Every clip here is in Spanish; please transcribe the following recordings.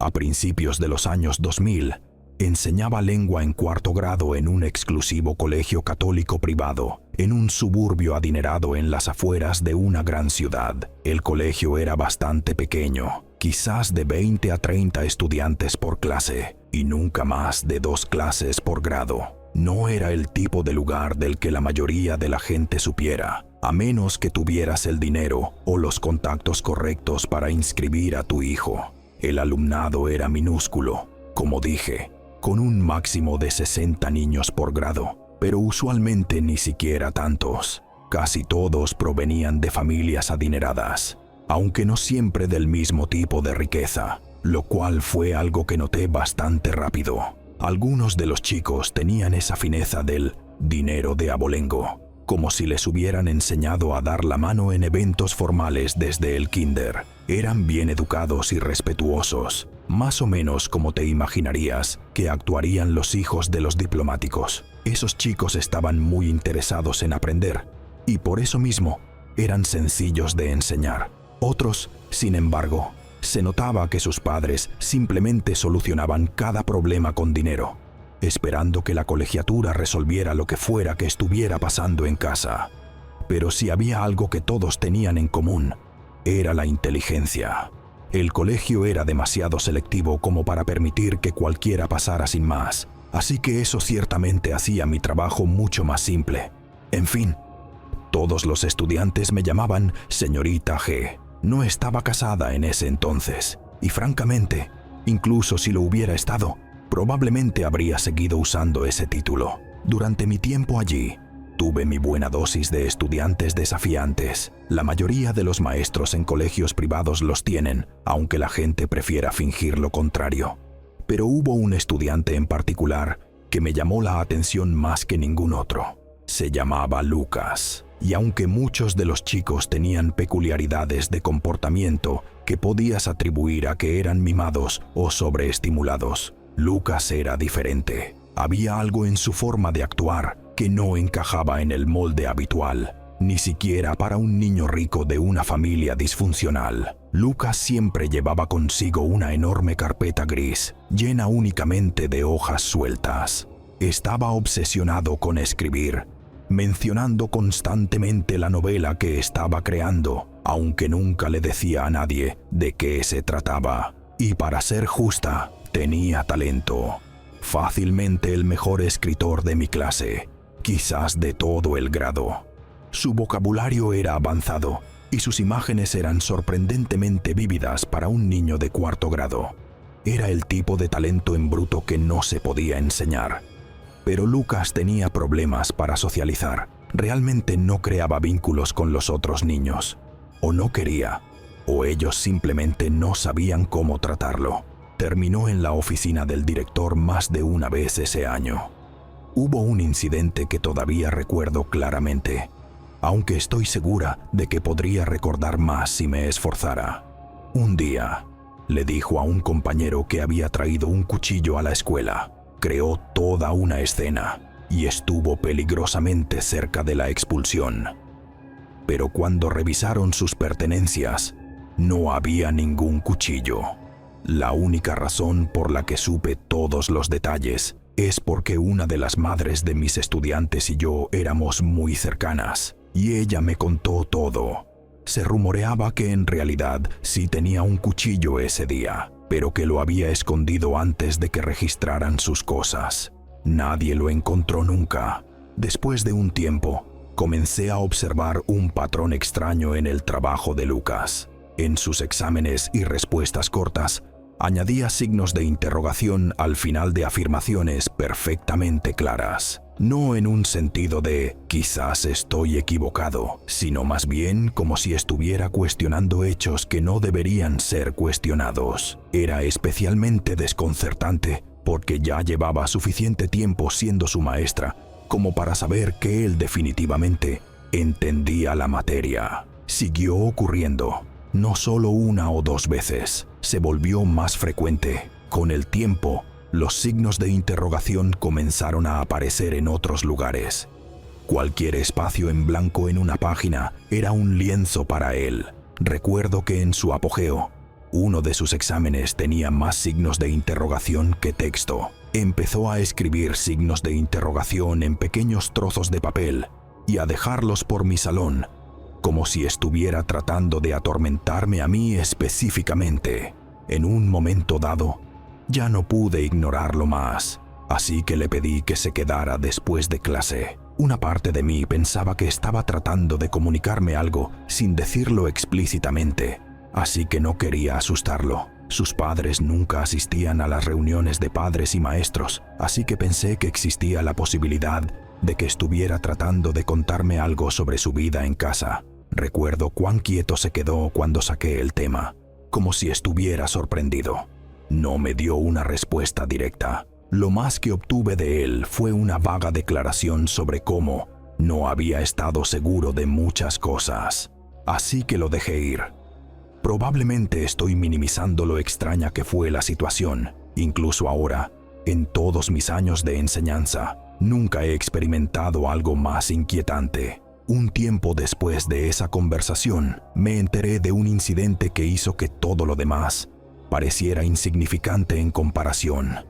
A principios de los años 2000, enseñaba lengua en cuarto grado en un exclusivo colegio católico privado, en un suburbio adinerado en las afueras de una gran ciudad. El colegio era bastante pequeño, quizás de 20 a 30 estudiantes por clase, y nunca más de 2 clases por grado. No era el tipo de lugar del que la mayoría de la gente supiera, a menos que tuvieras el dinero o los contactos correctos para inscribir a tu hijo. El alumnado era minúsculo, como dije, con un máximo de 60 niños por grado, pero usualmente ni siquiera tantos. Casi todos provenían de familias adineradas, aunque no siempre del mismo tipo de riqueza, lo cual fue algo que noté bastante rápido. Algunos de los chicos tenían esa fineza del dinero de abolengo, como si les hubieran enseñado a dar la mano en eventos formales desde el kinder. Eran bien educados y respetuosos, más o menos como te imaginarías que actuarían los hijos de los diplomáticos. Esos chicos estaban muy interesados en aprender, y por eso mismo eran sencillos de enseñar. Otros, sin embargo, se notaba que sus padres simplemente solucionaban cada problema con dinero, esperando que la colegiatura resolviera lo que fuera que estuviera pasando en casa. Pero si había algo que todos tenían en común, era la inteligencia. El colegio era demasiado selectivo como para permitir que cualquiera pasara sin más, así que eso ciertamente hacía mi trabajo mucho más simple. En fin, todos los estudiantes me llamaban señorita G. No estaba casada en ese entonces, y francamente, incluso si lo hubiera estado, probablemente habría seguido usando ese título. Durante mi tiempo allí, tuve mi buena dosis de estudiantes desafiantes. La mayoría de los maestros en colegios privados los tienen, aunque la gente prefiera fingir lo contrario. Pero hubo un estudiante en particular que me llamó la atención más que ningún otro. Se llamaba Lucas. Y aunque muchos de los chicos tenían peculiaridades de comportamiento que podías atribuir a que eran mimados o sobreestimulados, Lucas era diferente. Había algo en su forma de actuar que no encajaba en el molde habitual, ni siquiera para un niño rico de una familia disfuncional. Lucas siempre llevaba consigo una enorme carpeta gris, llena únicamente de hojas sueltas. Estaba obsesionado con escribir, mencionando constantemente la novela que estaba creando, aunque nunca le decía a nadie de qué se trataba. Y para ser justa, tenía talento. Fácilmente el mejor escritor de mi clase, quizás de todo el grado. Su vocabulario era avanzado y sus imágenes eran sorprendentemente vívidas para un niño de cuarto grado. Era el tipo de talento en bruto que no se podía enseñar. Pero Lucas tenía problemas para socializar. Realmente no creaba vínculos con los otros niños. O no quería, o ellos simplemente no sabían cómo tratarlo. Terminó en la oficina del director más de una vez ese año. Hubo un incidente que todavía recuerdo claramente, aunque estoy segura de que podría recordar más si me esforzara. Un día, le dijo a un compañero que había traído un cuchillo a la escuela. Creó toda una escena y estuvo peligrosamente cerca de la expulsión. Pero cuando revisaron sus pertenencias, no había ningún cuchillo. La única razón por la que supe todos los detalles es porque una de las madres de mis estudiantes y yo éramos muy cercanas, y ella me contó todo. Se rumoreaba que en realidad sí tenía un cuchillo ese día, pero que lo había escondido antes de que registraran sus cosas. Nadie lo encontró nunca. Después de un tiempo, comencé a observar un patrón extraño en el trabajo de Lucas. En sus exámenes y respuestas cortas, añadía signos de interrogación al final de afirmaciones perfectamente claras. No en un sentido de quizás estoy equivocado, sino más bien como si estuviera cuestionando hechos que no deberían ser cuestionados. Era especialmente desconcertante porque ya llevaba suficiente tiempo siendo su maestra como para saber que él definitivamente entendía la materia. Siguió ocurriendo, no solo una o dos veces, se volvió más frecuente. Con el tiempo, los signos de interrogación comenzaron a aparecer en otros lugares. Cualquier espacio en blanco en una página era un lienzo para él. Recuerdo que en su apogeo, Uno de sus exámenes tenía más signos de interrogación que texto. Empezó a escribir signos de interrogación en pequeños trozos de papel y a dejarlos por mi salón, como si estuviera tratando de atormentarme a mí específicamente. En un momento dado, ya no pude ignorarlo más, así que le pedí que se quedara después de clase. Una parte de mí pensaba que estaba tratando de comunicarme algo sin decirlo explícitamente, así que no quería asustarlo. Sus padres nunca asistían a las reuniones de padres y maestros, así que pensé que existía la posibilidad de que estuviera tratando de contarme algo sobre su vida en casa. Recuerdo cuán quieto se quedó cuando saqué el tema, como si estuviera sorprendido. No me dio una respuesta directa. Lo más que obtuve de él fue una vaga declaración sobre cómo no había estado seguro de muchas cosas. Así que lo dejé ir. Probablemente estoy minimizando lo extraña que fue la situación. Incluso ahora, en todos mis años de enseñanza, nunca he experimentado algo más inquietante. Un tiempo después de esa conversación, me enteré de un incidente que hizo que todo lo demás pareciera insignificante en comparación.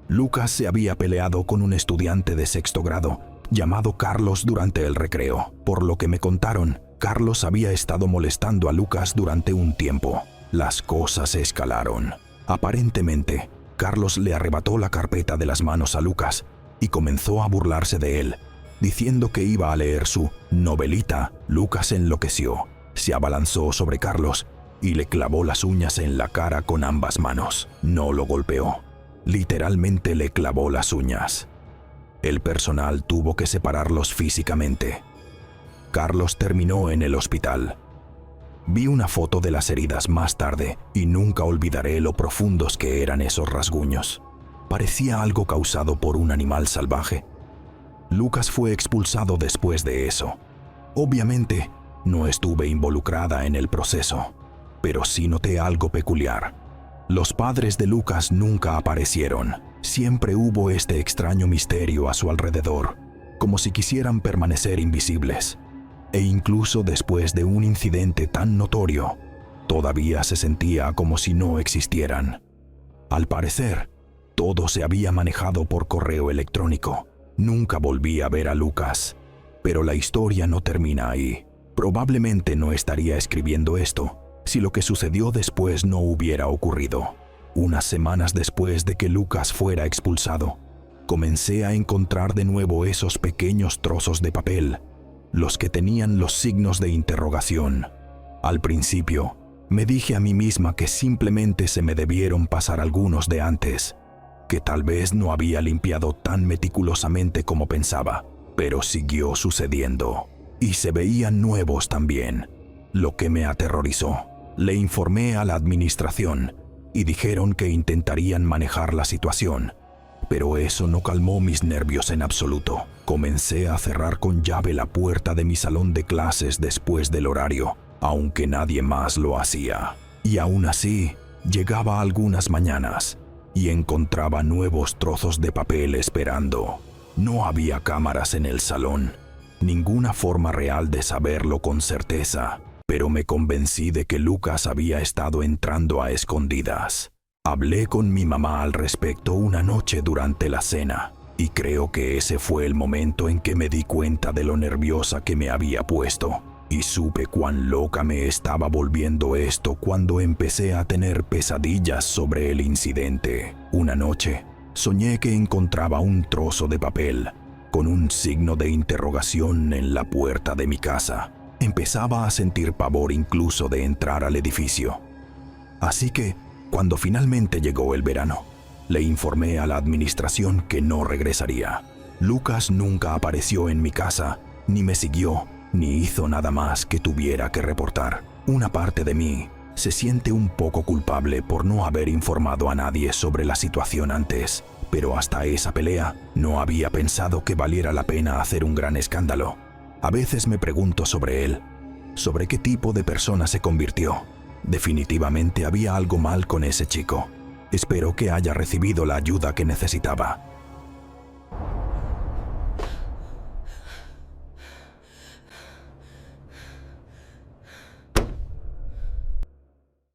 Lucas se había peleado con un estudiante de sexto grado llamado Carlos durante el recreo. Por lo que me contaron, Carlos había estado molestando a Lucas durante un tiempo. Las cosas escalaron. Aparentemente, Carlos le arrebató la carpeta de las manos a Lucas y comenzó a burlarse de él, diciendo que iba a leer su novelita. Lucas enloqueció, se abalanzó sobre Carlos y le clavó las uñas en la cara con ambas manos. No lo golpeó, literalmente le clavó las uñas. El personal tuvo que separarlos físicamente. Carlos terminó en el hospital. Vi una foto de las heridas más tarde y nunca olvidaré lo profundos que eran esos rasguños. Parecía algo causado por un animal salvaje. Lucas fue expulsado después de eso. Obviamente, no estuve involucrada en el proceso, pero sí noté algo peculiar. Los padres de Lucas nunca aparecieron. Siempre hubo este extraño misterio a su alrededor, como si quisieran permanecer invisibles. E incluso después de un incidente tan notorio, todavía se sentía como si no existieran. Al parecer, todo se había manejado por correo electrónico. Nunca volví a ver a Lucas, pero la historia no termina ahí. Probablemente no estaría escribiendo esto si lo que sucedió después no hubiera ocurrido. Unas semanas después de que Lucas fuera expulsado, comencé a encontrar de nuevo esos pequeños trozos de papel, los que tenían los signos de interrogación. Al principio, me dije a mí misma que simplemente se me debieron pasar algunos de antes, que tal vez no había limpiado tan meticulosamente como pensaba, pero siguió sucediendo. Y se veían nuevos también, lo que me aterrorizó. Le informé a la administración y dijeron que intentarían manejar la situación, pero eso no calmó mis nervios en absoluto. Comencé a cerrar con llave la puerta de mi salón de clases después del horario, aunque nadie más lo hacía. Y aún así, llegaba algunas mañanas y encontraba nuevos trozos de papel esperando. No había cámaras en el salón, ninguna forma real de saberlo con certeza, pero me convencí de que Lucas había estado entrando a escondidas. Hablé con mi mamá al respecto una noche durante la cena, y creo que ese fue el momento en que me di cuenta de lo nerviosa que me había puesto, y supe cuán loca me estaba volviendo esto cuando empecé a tener pesadillas sobre el incidente. Una noche, soñé que encontraba un trozo de papel con un signo de interrogación en la puerta de mi casa. Empezaba a sentir pavor incluso de entrar al edificio. Así que, cuando finalmente llegó el verano, le informé a la administración que no regresaría. Lucas nunca apareció en mi casa, ni me siguió, ni hizo nada más que tuviera que reportar. Una parte de mí se siente un poco culpable por no haber informado a nadie sobre la situación antes, pero hasta esa pelea no había pensado que valiera la pena hacer un gran escándalo. A veces me pregunto sobre él, sobre qué tipo de persona se convirtió. Definitivamente había algo mal con ese chico. Espero que haya recibido la ayuda que necesitaba.